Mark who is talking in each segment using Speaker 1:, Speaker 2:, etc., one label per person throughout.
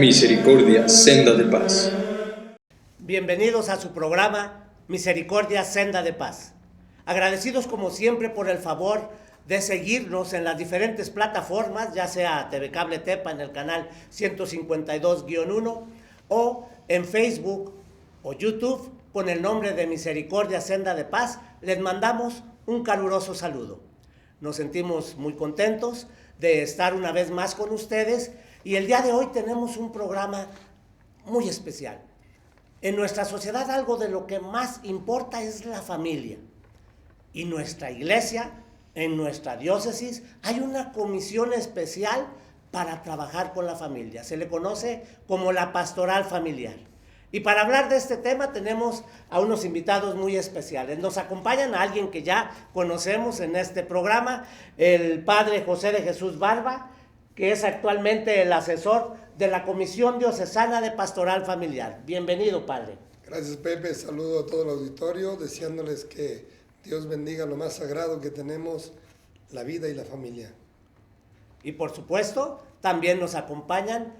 Speaker 1: Misericordia, senda de paz.
Speaker 2: Bienvenidos a su programa Misericordia, senda de paz. Agradecidos como siempre por el favor de seguirnos en las diferentes plataformas, ya sea TV Cable Tepa en el canal 152-1 o en Facebook o YouTube con el nombre de Misericordia, senda de paz. Les mandamos un caluroso saludo. Nos sentimos muy contentos de estar una vez más con ustedes y el día de hoy tenemos un programa muy especial. En nuestra sociedad algo de lo que más importa es la familia. Y nuestra iglesia, en nuestra diócesis, hay una comisión especial para trabajar con la familia. Se le conoce como la pastoral familiar. Y para hablar de este tema tenemos a unos invitados muy especiales. Nos acompañan a alguien que ya conocemos en este programa, el padre José de Jesús Barba, que es actualmente el asesor de la Comisión Diocesana de Pastoral Familiar. Bienvenido, padre.
Speaker 3: Gracias, Pepe. Saludo a todo el auditorio, deseándoles que Dios bendiga lo más sagrado que tenemos, la vida y la familia.
Speaker 2: Y por supuesto, también nos acompañan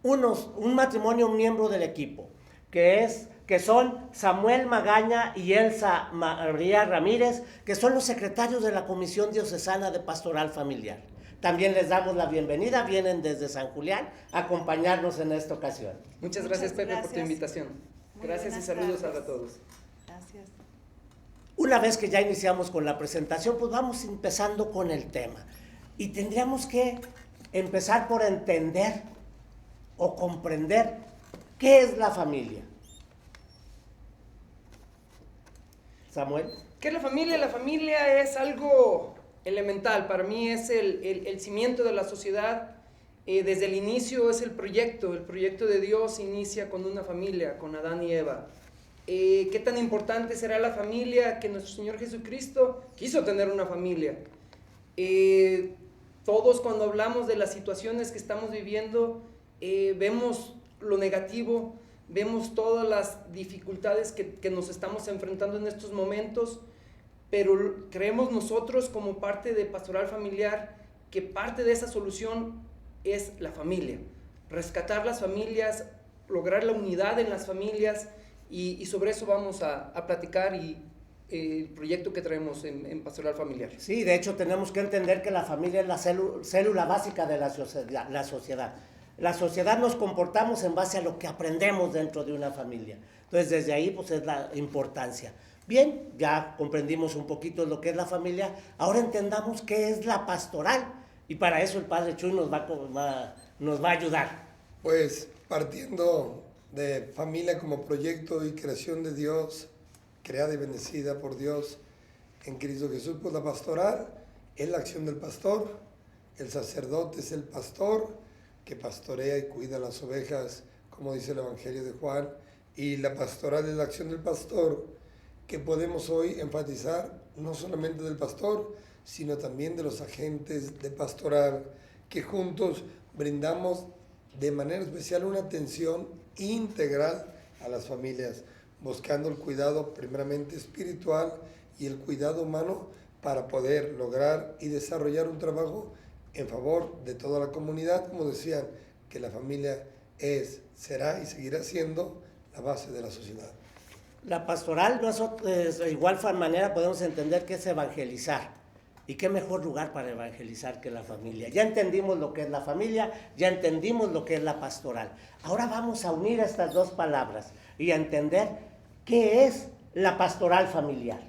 Speaker 2: un matrimonio miembro del equipo, que son Samuel Magaña y Elsa María Ramírez, que son los secretarios de la Comisión Diocesana de Pastoral Familiar. También les damos la bienvenida, vienen desde San Julián a acompañarnos en esta ocasión.
Speaker 4: Muchas gracias, Pepe, por tu invitación. Gracias y saludos a todos.
Speaker 5: Gracias.
Speaker 2: Una vez que ya iniciamos con la presentación, pues vamos empezando con el tema. Y tendríamos que empezar por entender o comprender qué es la familia. Samuel.
Speaker 4: ¿Qué es la familia? La familia es algo elemental. Para mí es el cimiento de la sociedad. Desde el inicio es el proyecto de Dios inicia con una familia, con Adán y Eva. ¿Qué tan importante será la familia? Que nuestro Señor Jesucristo quiso tener una familia. Todos cuando hablamos de las situaciones que estamos viviendo, vemos lo negativo, vemos todas las dificultades que nos estamos enfrentando en estos momentos, pero creemos nosotros como parte de Pastoral Familiar que parte de esa solución es la familia, rescatar las familias, lograr la unidad en las familias y sobre eso vamos a platicar y el proyecto que traemos en Pastoral Familiar.
Speaker 2: Sí, de hecho tenemos que entender que la familia es la célula básica de la sociedad. La sociedad nos comportamos en base a lo que aprendemos dentro de una familia. Entonces desde ahí pues es la importancia. Bien, ya comprendimos un poquito lo que es la familia, ahora entendamos qué es la pastoral y para eso el padre Chuy nos va a ayudar.
Speaker 3: Pues partiendo de familia como proyecto y creación de Dios, creada y bendecida por Dios en Cristo Jesús, pues la pastoral es la acción del pastor, el sacerdote es el pastor que pastorea y cuida las ovejas, como dice el Evangelio de Juan, y la pastoral es la acción del pastor, que podemos hoy enfatizar no solamente del pastor, sino también de los agentes de pastoral, que juntos brindamos de manera especial una atención integral a las familias, buscando el cuidado primeramente espiritual y el cuidado humano para poder lograr y desarrollar un trabajo en favor de toda la comunidad, como decían, que la familia es, será y seguirá siendo la base de la sociedad.
Speaker 2: La pastoral no es de igual manera podemos entender que es evangelizar. ¿Y qué mejor lugar para evangelizar que la familia? Ya entendimos lo que es la familia, ya entendimos lo que es la pastoral. Ahora vamos a unir estas dos palabras y a entender qué es la pastoral familiar.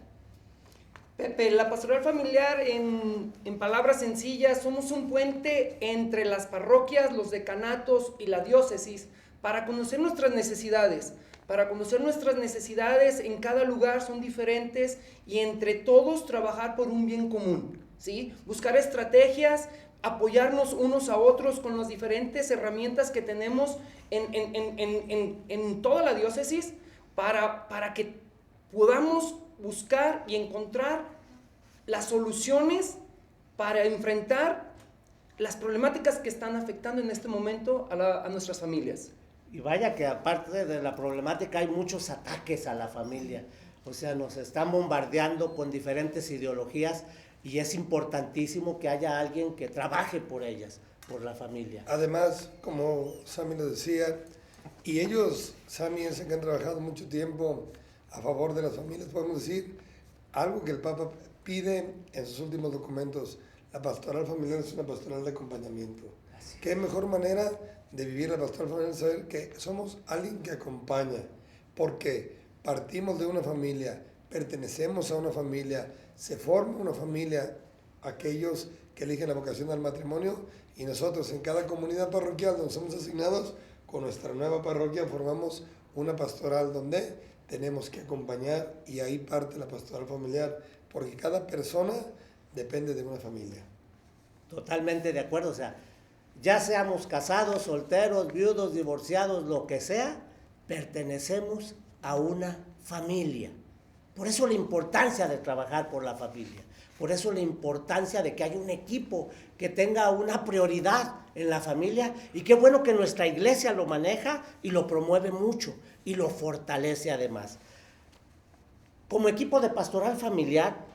Speaker 4: Pepe, la pastoral familiar, en palabras sencillas, somos un puente entre las parroquias, los decanatos y la diócesis para conocer nuestras necesidades. Para conocer nuestras necesidades en cada lugar son diferentes y entre todos trabajar por un bien común, ¿sí? Buscar estrategias, apoyarnos unos a otros con las diferentes herramientas que tenemos en toda la diócesis para que podamos buscar y encontrar las soluciones para enfrentar las problemáticas que están afectando en este momento a nuestras familias.
Speaker 2: Y vaya que aparte de la problemática hay muchos ataques a la familia. O sea, nos están bombardeando con diferentes ideologías y es importantísimo que haya alguien que trabaje por ellas. por la familia.
Speaker 3: Además, como Sammy lo decía, y ellos, Sammy y Elsa, que han trabajado mucho tiempo a favor de las familias, podemos decir algo que el Papa pide en sus últimos documentos. La pastoral familiar es una pastoral de acompañamiento. ¿Qué mejor manera de vivir la pastoral familiar? Saber que somos alguien que acompaña, porque partimos de una familia, pertenecemos a una familia, se forma una familia, aquellos que eligen la vocación al matrimonio, y nosotros en cada comunidad parroquial donde somos asignados, con nuestra nueva parroquia formamos una pastoral donde tenemos que acompañar, y ahí parte la pastoral familiar, porque cada persona depende de una familia.
Speaker 2: Totalmente de acuerdo, o sea, ya seamos casados, solteros, viudos, divorciados, lo que sea, pertenecemos a una familia. Por eso la importancia de trabajar por la familia. Por eso la importancia de que haya un equipo que tenga una prioridad en la familia, y qué bueno que nuestra iglesia lo maneja y lo promueve mucho y lo fortalece además. Como equipo de pastoral familiar,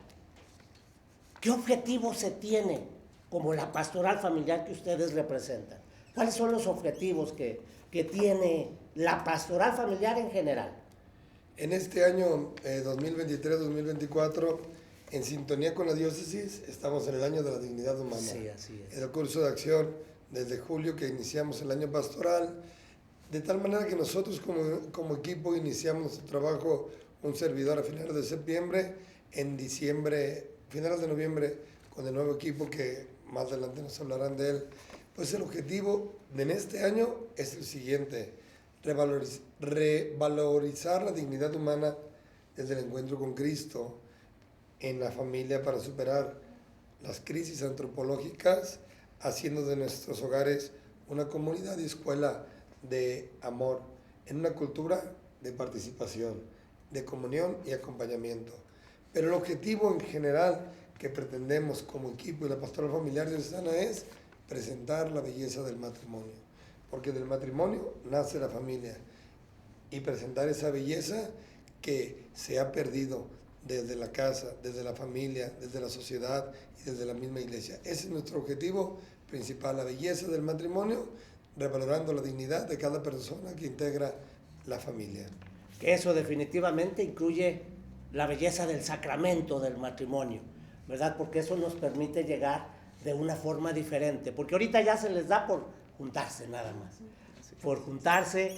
Speaker 2: ¿qué objetivo se tiene como la pastoral familiar que ustedes representan? ¿Cuáles son los objetivos que tiene la pastoral familiar en general?
Speaker 3: En este año 2023-2024, en sintonía con la diócesis, estamos en el año de la dignidad humana.
Speaker 2: Sí, así es.
Speaker 3: En el curso de acción desde julio que iniciamos el año pastoral, de tal manera que nosotros como equipo iniciamos nuestro trabajo, un servidor a finales de septiembre, en diciembre, finales de noviembre, con el nuevo equipo que más adelante nos hablarán de él. Pues el objetivo en este año es el siguiente: revalorizar la dignidad humana desde el encuentro con Cristo en la familia para superar las crisis antropológicas, haciendo de nuestros hogares una comunidad y escuela de amor, en una cultura de participación, de comunión y acompañamiento. Pero el objetivo en general que pretendemos como equipo y la pastoral familiar diocesana es presentar la belleza del matrimonio, porque del matrimonio nace la familia, y presentar esa belleza que se ha perdido desde la casa, desde la familia, desde la sociedad y desde la misma iglesia. Ese es nuestro objetivo principal, la belleza del matrimonio, revalorando la dignidad de cada persona que integra la familia.
Speaker 2: Que eso definitivamente incluye la belleza del sacramento del matrimonio, ¿verdad? Porque eso nos permite llegar de una forma diferente, porque ahorita ya se les da por juntarse nada más, por juntarse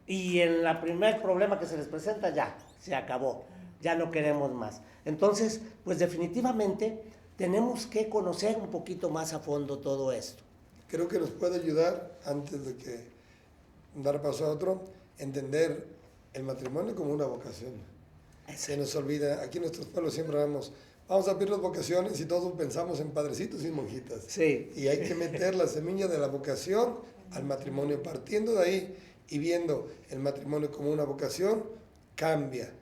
Speaker 2: y en el primer problema que se les presenta ya, se acabó, ya no queremos más. Entonces, pues definitivamente tenemos que conocer un poquito más a fondo todo esto.
Speaker 3: Creo que nos puede ayudar, antes de que dar paso a otro, entender el matrimonio como una vocación. Se nos olvida, aquí en nuestros pueblos siempre vamos a abrir las vocaciones y todos pensamos en padrecitos y monjitas.
Speaker 2: Sí.
Speaker 3: Y hay que meter la semilla de la vocación al matrimonio. Partiendo de ahí y viendo el matrimonio como una vocación, cambia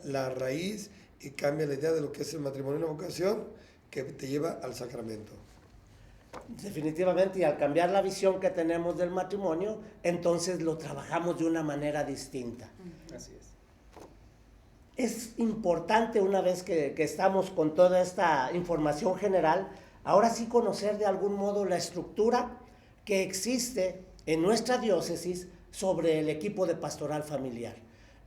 Speaker 3: la raíz y cambia la idea de lo que es el matrimonio, una vocación que te lleva al sacramento.
Speaker 2: Definitivamente, y al cambiar la visión que tenemos del matrimonio, entonces lo trabajamos de una manera distinta.
Speaker 1: Así es.
Speaker 2: Es importante, una vez que estamos con toda esta información general, ahora sí conocer de algún modo la estructura que existe en nuestra diócesis sobre el equipo de pastoral familiar.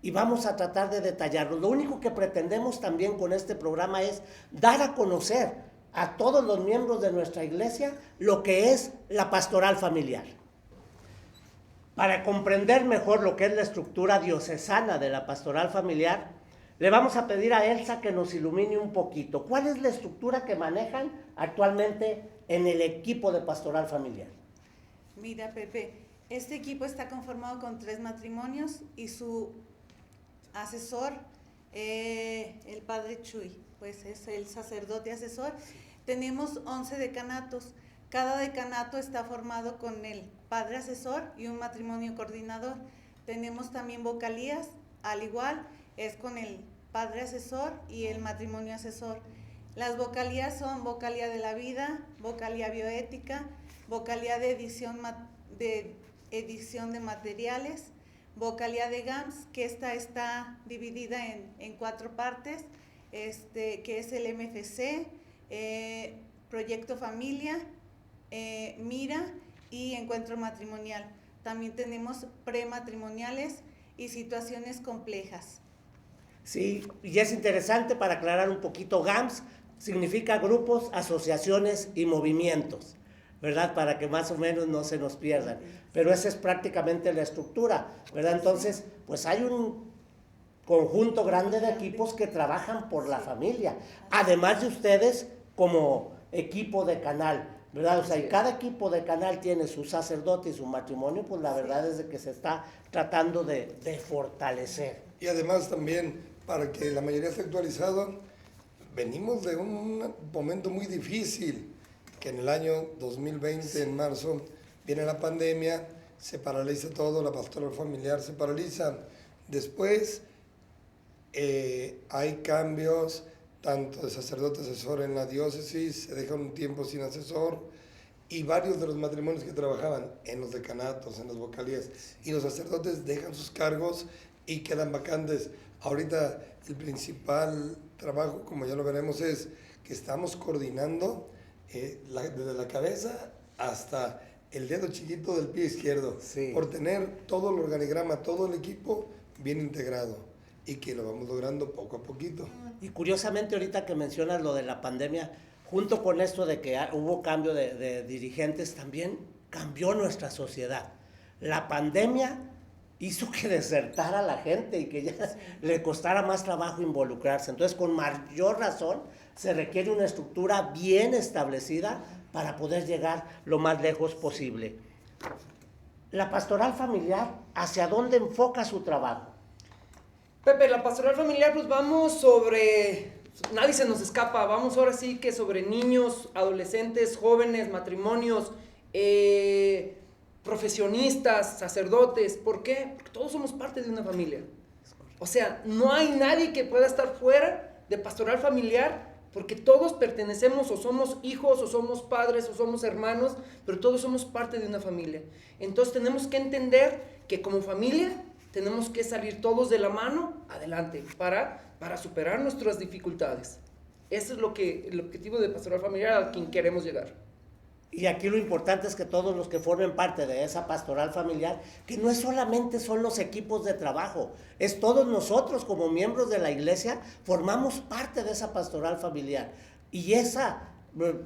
Speaker 2: Y vamos a tratar de detallarlo. Lo único que pretendemos también con este programa es dar a conocer a todos los miembros de nuestra iglesia lo que es la pastoral familiar. Para comprender mejor lo que es la estructura diocesana de la pastoral familiar, le vamos a pedir a Elsa que nos ilumine un poquito. ¿Cuál es la estructura que manejan actualmente en el equipo de pastoral familiar?
Speaker 5: Mira, Pepe, este equipo está conformado con 3 matrimonios y su asesor, el padre Chuy, pues es el sacerdote asesor. Tenemos 11 decanatos. Cada decanato está formado con el padre asesor y un matrimonio coordinador. Tenemos también vocalías, al igual, es con el padre asesor y el matrimonio asesor. Las vocalías son vocalía de la vida, vocalía bioética, vocalía de edición de materiales, vocalía de GAMS, que esta está dividida en 4 partes, que es el MFC, Proyecto Familia, Mira y Encuentro Matrimonial. También tenemos prematrimoniales y situaciones complejas.
Speaker 2: Sí, y es interesante para aclarar un poquito, GAMS significa grupos, asociaciones y movimientos, ¿verdad? Para que más o menos no se nos pierdan. Pero esa es prácticamente la estructura, ¿verdad? Entonces, pues hay un conjunto grande de equipos que trabajan por la familia, además de ustedes como equipo de canal, ¿verdad? O sea, y cada equipo de canal tiene su sacerdote y su matrimonio, pues la verdad es de que se está tratando de fortalecer.
Speaker 3: Y además también, para que la mayoría esté actualizado, venimos de un momento muy difícil, que en el año 2020, en marzo, viene la pandemia, se paraliza todo, la pastoral familiar se paraliza. Después hay cambios, tanto de sacerdote asesor en la diócesis, se deja un tiempo sin asesor, y varios de los matrimonios que trabajaban en los decanatos, en las vocalías, y los sacerdotes dejan sus cargos y quedan vacantes. Ahorita el principal trabajo, como ya lo veremos, es que estamos coordinando desde la cabeza hasta el dedo chiquito del pie izquierdo,
Speaker 2: Sí.
Speaker 3: por tener todo el organigrama, todo el equipo bien integrado, y que lo vamos logrando poco a poquito.
Speaker 2: Y curiosamente ahorita que mencionas lo de la pandemia, junto con esto de que hubo cambio de dirigentes, también cambió nuestra sociedad. La pandemia hizo que desertara la gente y que ya le costara más trabajo involucrarse. Entonces, con mayor razón, se requiere una estructura bien establecida para poder llegar lo más lejos posible. La pastoral familiar, ¿hacia dónde enfoca su trabajo?
Speaker 4: Pepe, la pastoral familiar, pues vamos sobre, nadie se nos escapa, vamos ahora sí que sobre niños, adolescentes, jóvenes, matrimonios, profesionistas, sacerdotes. ¿Por qué? Porque todos somos parte de una familia. O sea, no hay nadie que pueda estar fuera de pastoral familiar, porque todos pertenecemos, o somos hijos, o somos padres, o somos hermanos, pero todos somos parte de una familia. Entonces tenemos que entender que como familia tenemos que salir todos de la mano adelante para superar nuestras dificultades. Ese es el objetivo de pastoral familiar al quien queremos llegar.
Speaker 2: Y aquí lo importante es que todos los que formen parte de esa pastoral familiar, que no es solamente son los equipos de trabajo, es todos nosotros como miembros de la iglesia, formamos parte de esa pastoral familiar. Y esa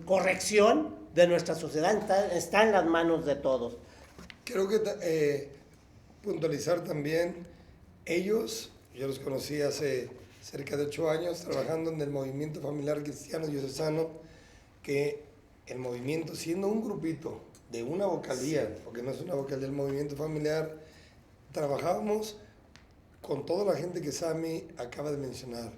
Speaker 2: corrección de nuestra sociedad está en las manos de todos.
Speaker 3: Creo que puntualizar también, yo los conocí hace cerca de 8 años trabajando en el movimiento familiar cristiano diocesano, que el movimiento, siendo un grupito de una vocalía, porque no es una vocalía del movimiento familiar, trabajábamos con toda la gente que Sammy acaba de mencionar.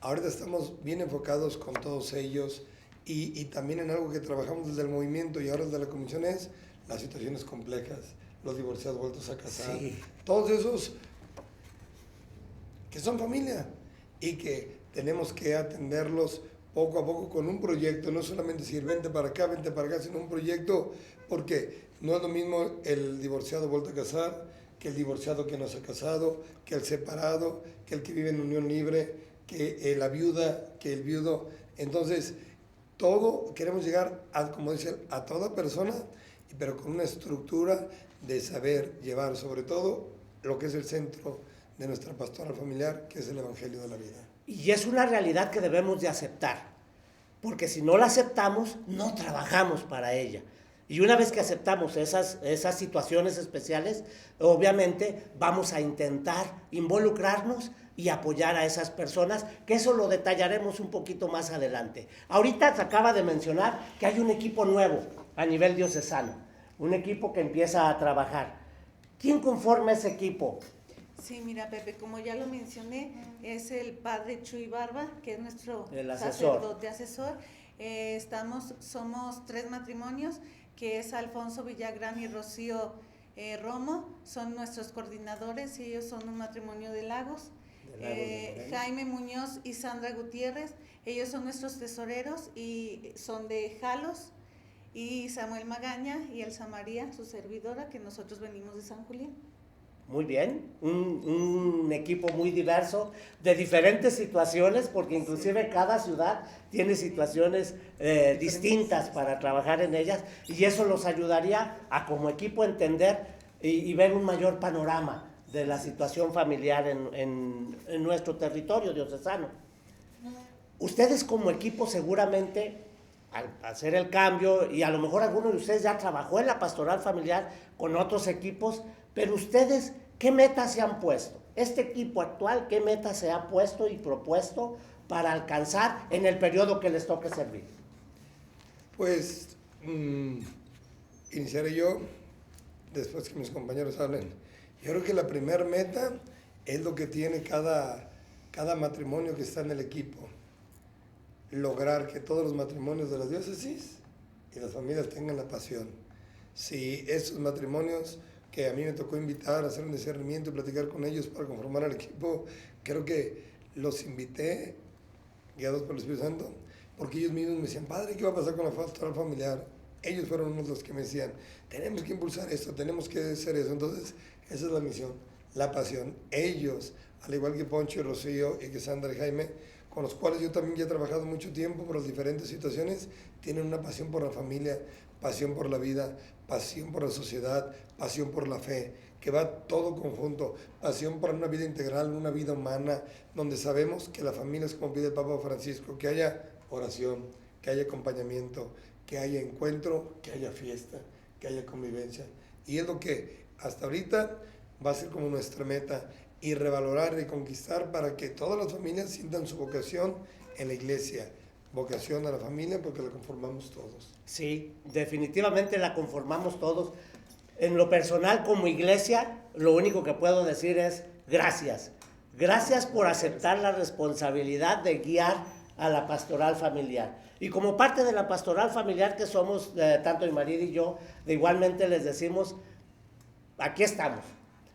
Speaker 3: Ahorita estamos bien enfocados con todos ellos, y también en algo que trabajamos desde el movimiento y ahora desde la comisión es las situaciones complejas, los divorciados vueltos a casar,
Speaker 2: Sí.
Speaker 3: todos esos que son familia y que tenemos que atenderlos poco a poco con un proyecto, no solamente decir vente para acá, sino un proyecto, porque no es lo mismo el divorciado vuelto a casar que el divorciado que no se ha casado, que el separado, que el que vive en unión libre, que la viuda, que el viudo. Entonces, todo queremos llegar a, como dicen, a toda persona, pero con una estructura de saber llevar sobre todo lo que es el centro de nuestra pastoral familiar, que es el Evangelio de la vida.
Speaker 2: Y es una realidad que debemos de aceptar, porque si no la aceptamos, no trabajamos para ella. Y una vez que aceptamos esas situaciones especiales, obviamente vamos a intentar involucrarnos y apoyar a esas personas, que eso lo detallaremos un poquito más adelante. Ahorita se acaba de mencionar que hay un equipo nuevo a nivel diocesano, un equipo que empieza a trabajar. ¿Quién conforma ese equipo?
Speaker 5: Sí, mira, Pepe, como ya lo mencioné, es el padre Chuy Barba, que es nuestro sacerdote asesor. Somos 3 matrimonios, que es Alfonso Villagrán y Rocío Romo, son nuestros coordinadores, y ellos son un matrimonio de Lagos. Jaime Muñoz y Sandra Gutiérrez, ellos son nuestros tesoreros y son de Jalos. Y Samuel Magaña y Elsa María, su servidora, que nosotros venimos de San Julián.
Speaker 2: Muy bien, un equipo muy diverso, de diferentes situaciones, porque inclusive cada ciudad tiene situaciones distintas para trabajar en ellas, y eso los ayudaría a como equipo entender y ver un mayor panorama de la situación familiar en nuestro territorio diocesano. Ustedes como equipo seguramente, al hacer el cambio, y a lo mejor alguno de ustedes ya trabajó en la pastoral familiar con otros equipos, pero ustedes, ¿qué metas se han puesto? Este equipo actual, ¿qué metas se ha puesto y propuesto para alcanzar en el periodo que les toque servir?
Speaker 3: Pues iniciaré yo, después que mis compañeros hablen. Yo creo que la primera meta es lo que tiene cada matrimonio que está en el equipo. Lograr que todos los matrimonios de la diócesis y las familias tengan la pasión. Si esos matrimonios que a mí me tocó invitar a hacer un discernimiento y platicar con ellos para conformar al equipo, creo que los invité, guiados por el Espíritu Santo, porque ellos mismos me decían, padre, ¿qué va a pasar con la pastoral familiar? Ellos fueron unos los que me decían, tenemos que impulsar esto, tenemos que hacer eso. Entonces, esa es la misión, la pasión. Ellos, al igual que Poncho y Rocío y que Sandra y Jaime, con los cuales yo también ya he trabajado mucho tiempo por las diferentes situaciones, tienen una pasión por la familia, pasión por la vida, pasión por la sociedad, pasión por la fe, que va todo conjunto, pasión por una vida integral, una vida humana, donde sabemos que la familia es como pide el Papa Francisco, que haya oración, que haya acompañamiento, que haya encuentro, que haya fiesta, que haya convivencia. Y es lo que hasta ahorita va a ser como nuestra meta, y revalorar y conquistar para que todas las familias sientan su vocación en la iglesia, vocación a la familia, porque la conformamos todos.
Speaker 2: Sí, definitivamente la conformamos todos. En lo personal, como iglesia, lo único que puedo decir es gracias. Gracias por aceptar la responsabilidad de guiar a la pastoral familiar. Y como parte de la pastoral familiar que somos, tanto mi marido y yo, de igualmente les decimos, aquí estamos.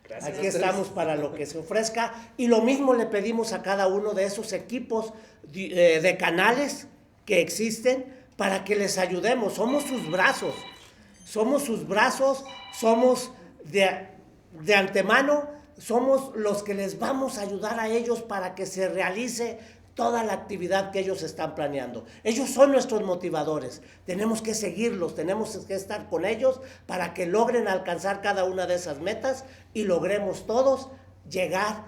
Speaker 2: Gracias. Aquí estamos para lo que se ofrezca, y lo mismo le pedimos a cada uno de esos equipos de canales que existen para que les ayudemos. Somos sus brazos, somos de antemano, somos los que les vamos a ayudar a ellos para que se realice toda la actividad que ellos están planeando. Ellos son nuestros motivadores. Tenemos que seguirlos, tenemos que estar con ellos para que logren alcanzar cada una de esas metas y logremos todos llegar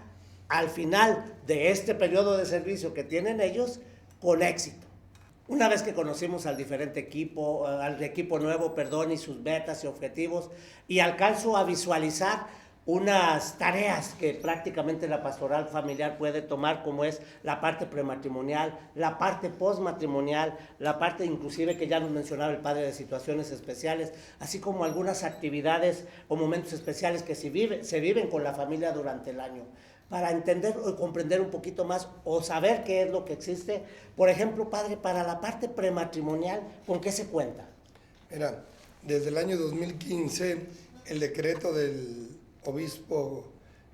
Speaker 2: al final de este periodo de servicio que tienen ellos con éxito. Una vez que conocimos al equipo nuevo, y sus metas y objetivos, y alcanzo a visualizar unas tareas que prácticamente la pastoral familiar puede tomar, como es la parte prematrimonial, la parte postmatrimonial, la parte inclusive que ya nos mencionaba el padre de situaciones especiales, así como algunas actividades o momentos especiales que se viven con la familia durante el año, para entender o comprender un poquito más o saber qué es lo que existe. Por ejemplo, padre, para la parte prematrimonial, ¿con qué se cuenta?
Speaker 3: Mira, desde el año 2015, el decreto del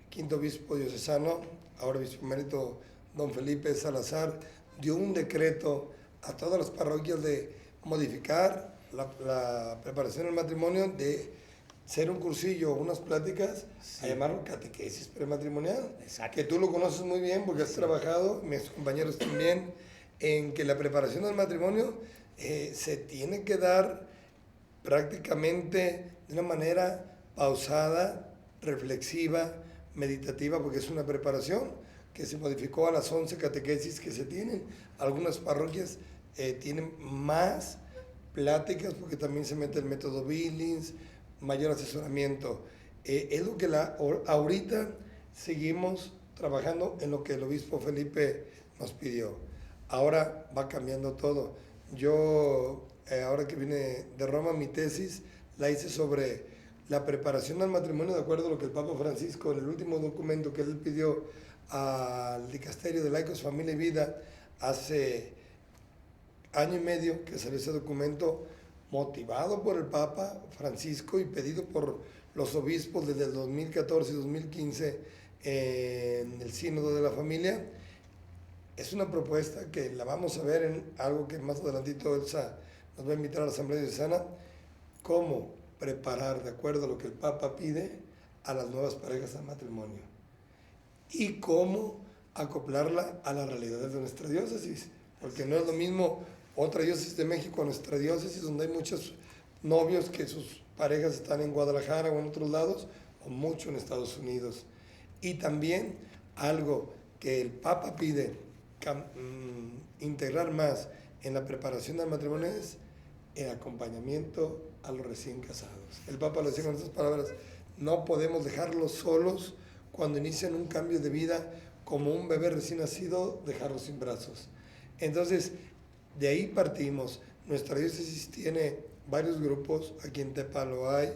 Speaker 3: quinto obispo diocesano, ahora obispo emérito don Felipe Salazar, dio un decreto a todas las parroquias de modificar la preparación del matrimonio, de ser un cursillo, unas pláticas, sí, a llamarlo catequesis prematrimonial. Exacto. Que tú lo conoces muy bien porque has trabajado, mis compañeros también, en que la preparación del matrimonio se tiene que dar prácticamente de una manera pausada, reflexiva, meditativa, porque es una preparación que se modificó a las 11 catequesis que se tienen. Algunas parroquias tienen más pláticas porque también se mete el método Billings, mayor asesoramiento. Es lo que ahorita seguimos trabajando en lo que el obispo Felipe nos pidió. Ahora va cambiando todo. Yo, ahora que vine de Roma, mi tesis la hice sobre la preparación al matrimonio de acuerdo a lo que el Papa Francisco, en el último documento que él pidió al Dicasterio de Laicos, Familia y Vida, hace año y medio que salió ese documento, motivado por el Papa Francisco y pedido por los obispos desde el 2014 y 2015 en el Sínodo de la Familia. Es una propuesta que la vamos a ver en algo que más adelantito Elsa nos va a invitar a la Asamblea Diocesana, cómo preparar de acuerdo a lo que el Papa pide a las nuevas parejas al matrimonio y cómo acoplarla a la realidad de nuestra diócesis, porque no es lo mismo otra diócesis de México a nuestra diócesis, donde hay muchos novios que sus parejas están en Guadalajara o en otros lados, o mucho en Estados Unidos. Y también algo que el Papa pide integrar más en la preparación del matrimonio es el acompañamiento a los recién casados. El Papa lo decía con estas palabras: no podemos dejarlos solos cuando inician un cambio de vida, como un bebé recién nacido, dejarlos sin brazos. Entonces, de ahí partimos. Nuestra diócesis tiene varios grupos, aquí en Tepa lo hay,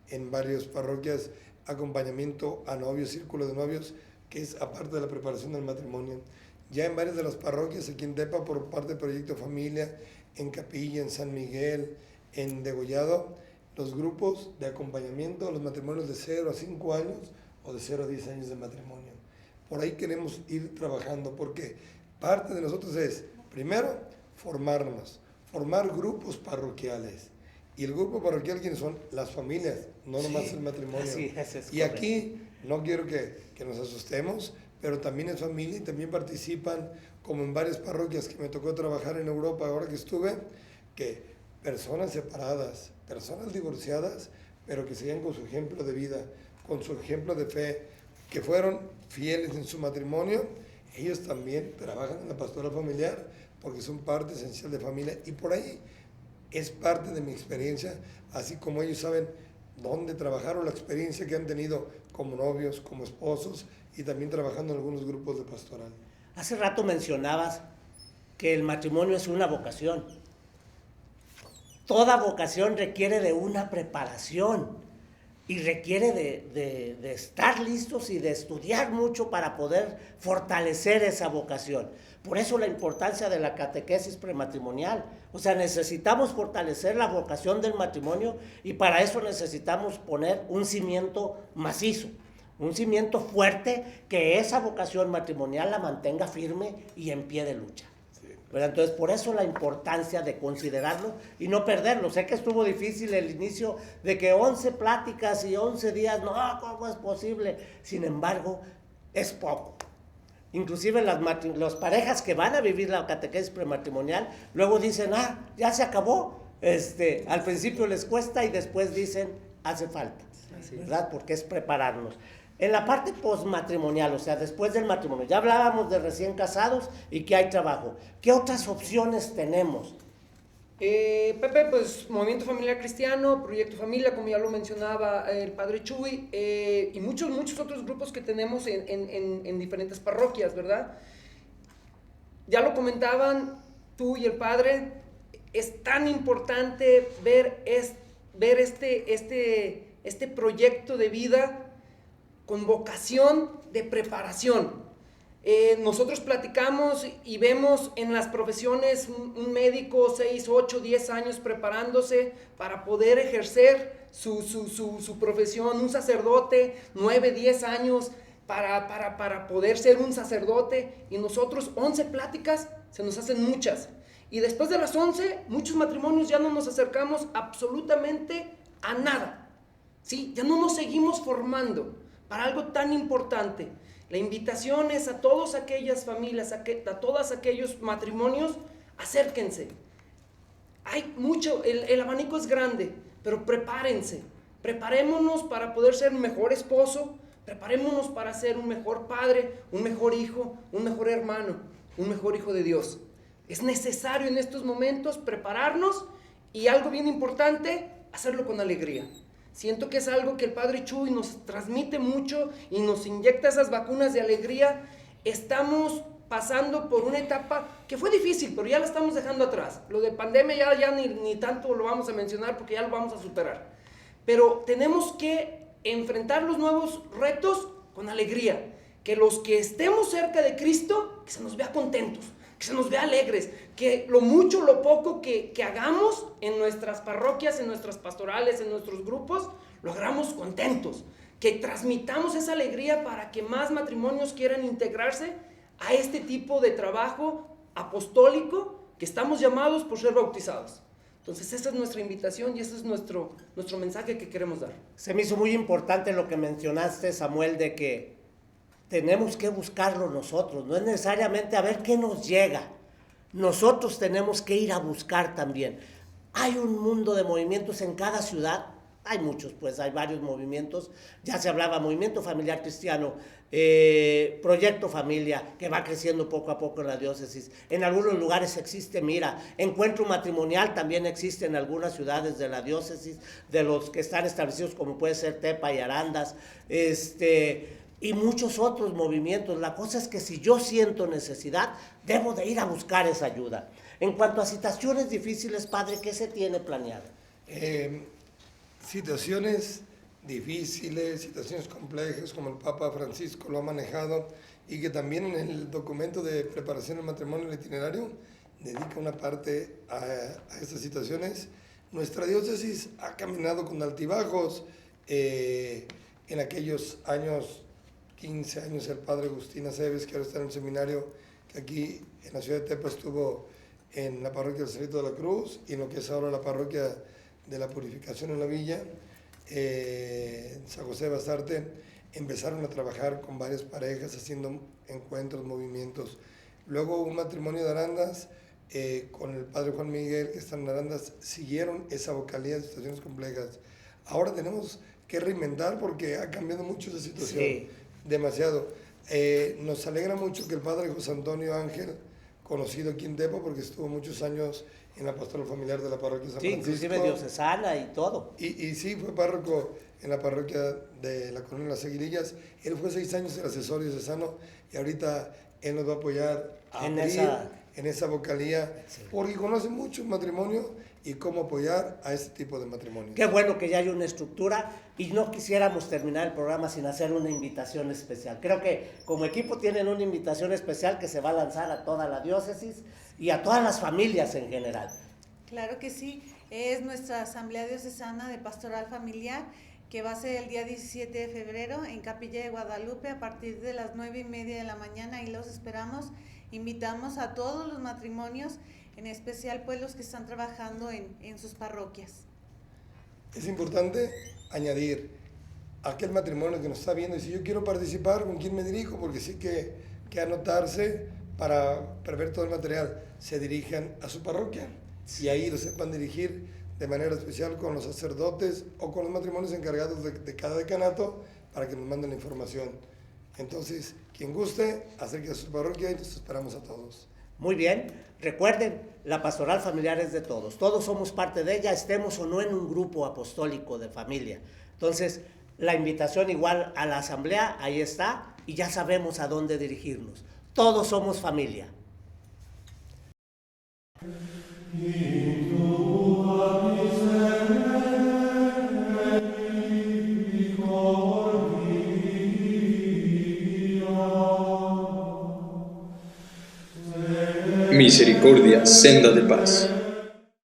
Speaker 3: en varias parroquias, acompañamiento a novios, círculo de novios, que es aparte de la preparación del matrimonio. Ya en varias de las parroquias, aquí en Tepa, por parte del Proyecto Familia, en Capilla, en San Miguel, en Degollado, los grupos de acompañamiento a los matrimonios de 0 a 5 años o de 0 a 10 años de matrimonio. Por ahí queremos ir trabajando, porque parte de nosotros es, primero, formarnos, formar grupos parroquiales. Y el grupo parroquial, ¿quiénes son? Las familias, no nomás el matrimonio.
Speaker 2: Sí, es
Speaker 3: y aquí, no quiero que nos asustemos, pero también es familia y también participan, como en varias parroquias que me tocó trabajar en Europa ahora que estuve, que personas separadas, personas divorciadas, pero que siguen con su ejemplo de vida, con su ejemplo de fe, que fueron fieles en su matrimonio. Ellos también trabajan en la pastoral familiar porque son parte esencial de familia, y por ahí es parte de mi experiencia, así como ellos saben dónde trabajar o la experiencia que han tenido como novios, como esposos, y también trabajando en algunos grupos de pastoral.
Speaker 2: Hace rato mencionabas que el matrimonio es una vocación. Toda vocación requiere de una preparación y requiere de estar listos y de estudiar mucho para poder fortalecer esa vocación. Por eso la importancia de la catequesis prematrimonial. O sea, necesitamos fortalecer la vocación del matrimonio, y para eso necesitamos poner un cimiento macizo, un cimiento fuerte, que esa vocación matrimonial la mantenga firme y en pie de lucha. ¿Verdad? Entonces, por eso la importancia de considerarlo y no perderlo. Sé que estuvo difícil el inicio de que 11 pláticas y 11 días, no, ¿cómo es posible? Sin embargo, es poco. Inclusive las parejas que van a vivir la catequesis prematrimonial, luego dicen, ya se acabó. Al principio les cuesta y después dicen, hace falta, ¿verdad? Porque es prepararnos. En la parte postmatrimonial, o sea, después del matrimonio, ya hablábamos de recién casados y que hay trabajo. ¿Qué otras opciones tenemos?
Speaker 4: Pepe, pues Movimiento Familiar Cristiano, Proyecto Familia, como ya lo mencionaba el Padre Chuy, y muchos otros grupos que tenemos en diferentes parroquias, ¿verdad? Ya lo comentaban tú y el Padre, es tan importante ver este proyecto de vida con vocación de preparación. Nosotros platicamos y vemos en las profesiones un médico 6, 8, 10 años preparándose para poder ejercer su profesión, un sacerdote 9, 10 años para poder ser un sacerdote, y nosotros 11 pláticas se nos hacen muchas, y después de las 11 muchos matrimonios ya no nos acercamos absolutamente a nada, ¿sí? Ya no nos seguimos formando para algo tan importante. La invitación es a todas aquellas familias, a todos aquellos matrimonios, acérquense. Hay mucho, el abanico es grande, pero prepárense. Preparémonos para poder ser un mejor esposo, preparémonos para ser un mejor padre, un mejor hijo, un mejor hermano, un mejor hijo de Dios. Es necesario en estos momentos prepararnos, y algo bien importante, hacerlo con alegría. Siento que es algo que el Padre Chuy nos transmite mucho y nos inyecta esas vacunas de alegría. Estamos pasando por una etapa que fue difícil, pero ya la estamos dejando atrás. Lo de pandemia ya ni tanto lo vamos a mencionar, porque ya lo vamos a superar. Pero tenemos que enfrentar los nuevos retos con alegría. Que los que estemos cerca de Cristo, que se nos vea contentos, que se nos vea alegres, que lo mucho, lo poco que hagamos en nuestras parroquias, en nuestras pastorales, en nuestros grupos, lo hagamos contentos, que transmitamos esa alegría para que más matrimonios quieran integrarse a este tipo de trabajo apostólico que estamos llamados por ser bautizados. Entonces esa es nuestra invitación y ese es nuestro mensaje que queremos dar.
Speaker 2: Se me hizo muy importante lo que mencionaste, Samuel, de que tenemos que buscarlo nosotros, no es necesariamente a ver qué nos llega, nosotros tenemos que ir a buscar también. Hay un mundo de movimientos en cada ciudad, hay muchos, pues hay varios movimientos, ya se hablaba Movimiento Familiar Cristiano, Proyecto Familia, que va creciendo poco a poco en la diócesis. En algunos lugares existe, mira, Encuentro Matrimonial también existe en algunas ciudades de la diócesis, de los que están establecidos como puede ser Tepa y Arandas, y muchos otros movimientos. La cosa es que si yo siento necesidad, debo de ir a buscar esa ayuda. En cuanto a situaciones difíciles, padre, ¿qué se tiene planeado?
Speaker 3: Situaciones difíciles, situaciones complejas, como el Papa Francisco lo ha manejado, y que también en el documento de preparación del matrimonio, el itinerario, dedica una parte a estas situaciones. Nuestra diócesis ha caminado con altibajos. En aquellos años, 15 años, el padre Agustín Aceves, que ahora está en el seminario, que aquí en la ciudad de Tepa estuvo en la parroquia del Cerrito de la Cruz y en lo que es ahora la parroquia de la Purificación en la Villa, San José de Basarte, empezaron a trabajar con varias parejas haciendo encuentros, movimientos. Luego un matrimonio de Arandas con el padre Juan Miguel, que está en Arandas, siguieron esa vocalía de situaciones complejas. Ahora tenemos que reinventar porque ha cambiado mucho esa situación, sí, demasiado. Nos alegra mucho que el padre José Antonio Ángel, conocido aquí en Tepa porque estuvo muchos años en la pastoral familiar de la parroquia San Francisco.
Speaker 2: Sí, inclusive diocesana y todo.
Speaker 3: Y sí, fue párroco en la parroquia de la Colonia Las Aguilillas. Él fue 6 años el asesor diocesano y ahorita él nos va a apoyar en esa vocalía, sí, porque conoce mucho el matrimonio y cómo apoyar a este tipo de matrimonio.
Speaker 2: Qué bueno que ya hay una estructura y no quisiéramos terminar el programa sin hacer una invitación especial. Creo que como equipo tienen una invitación especial que se va a lanzar a toda la diócesis y a todas las familias en general.
Speaker 5: Claro que sí, es nuestra Asamblea Diocesana de Pastoral Familiar, que va a ser el día 17 de febrero en Capilla de Guadalupe a partir de las 9:30 de la mañana, y los esperamos. Invitamos a todos los matrimonios, en especial pues los que están trabajando en sus parroquias.
Speaker 3: Es importante añadir aquel matrimonio que nos está viendo y si yo quiero participar, ¿con quién me dirijo? Porque sí que anotarse para ver todo el material. Se dirijan a su parroquia y ahí lo sepan dirigir de manera especial con los sacerdotes o con los matrimonios encargados de cada decanato para que nos manden la información. Entonces, quien guste, acérquese a su parroquia y nos esperamos a todos.
Speaker 2: Muy bien, recuerden, la pastoral familiar es de todos. Todos somos parte de ella, estemos o no en un grupo apostólico de familia. Entonces, la invitación igual a la asamblea, ahí está, y ya sabemos a dónde dirigirnos. Todos somos familia.
Speaker 1: Misericordia, senda de paz.